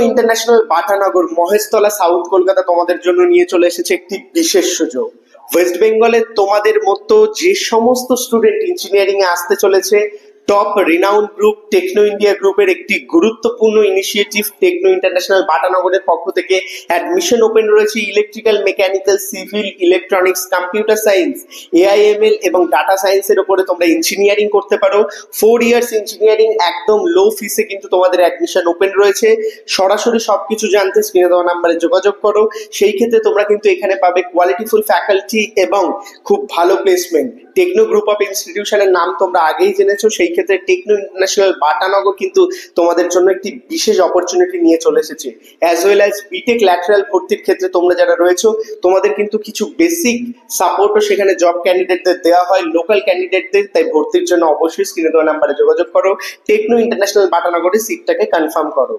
International Batanagar Maheshtala south Kolkata তোমাদের জন্য নিয়ে চলে এসেছে একটি বিশেষ সুযোগ। ওয়েস্ট বেঙ্গলের তোমাদের মতো যে সমস্ত স্টুডেন্ট ইঞ্জিনিয়ারিং এ আসতে চলেছে, top renowned group Techno India গ্রুপের একটি গুরুত্বপূর্ণ ইনিশিয়েটিভ টেকনো ইন্টারন্যাশনাল বাটানগরের পক্ষ থেকে অ্যাডমিশন ওপেন রয়েছে electrical, mechanical, civil, electronics, computer science, AIML এবং ডাটা সায়েন্সের উপরে তোমরা ইঞ্জিনিয়ারিং করতে পারো। 4 ইয়ার্স ইঞ্জিনিয়ারিং একদম লো ফিসে কিন্তু তোমাদের অ্যাডমিশন ওপেন রয়েছে। সরাসরি সবকিছু জানতে স্ক্রিনে দেওয়া নাম্বারে যোগাযোগ করো। সেই ক্ষেত্রে তোমরা কিন্তু এখানে পাবে কোয়ালিটিফুল ফ্যাকাল্টি এবং খুব ভালো প্লেসমেন্ট। টেকনো গ্রুপ অফ ইনস্টিটিউশনের নাম তোমরা আগেই জেনেছো, সেই ক্ষেত্রে টেকনো ইন্টারন্যাশনাল বাটানগর কিন্তু তোমাদের জন্য একটি বিশেষ অপরচুনিটি নিয়ে চলে এসেছে। As well as BTech lateral ভর্তির ক্ষেত্রে তোমরা যারা রয়েছো তোমাদের কিন্তু কিছু বেসিক সাপোর্টও সেখানে জব ক্যান্ডিডেটদের দেওয়া হয়, লোকাল ক্যান্ডিডেটদের। তাই ভর্তির জন্য অবশ্যই স্ক্রিনে দেওয়া নাম্বারে যোগাযোগ করো, টেকনো ইন্টারন্যাশনাল বাটানগরের সিটটাকে কনফার্ম করো।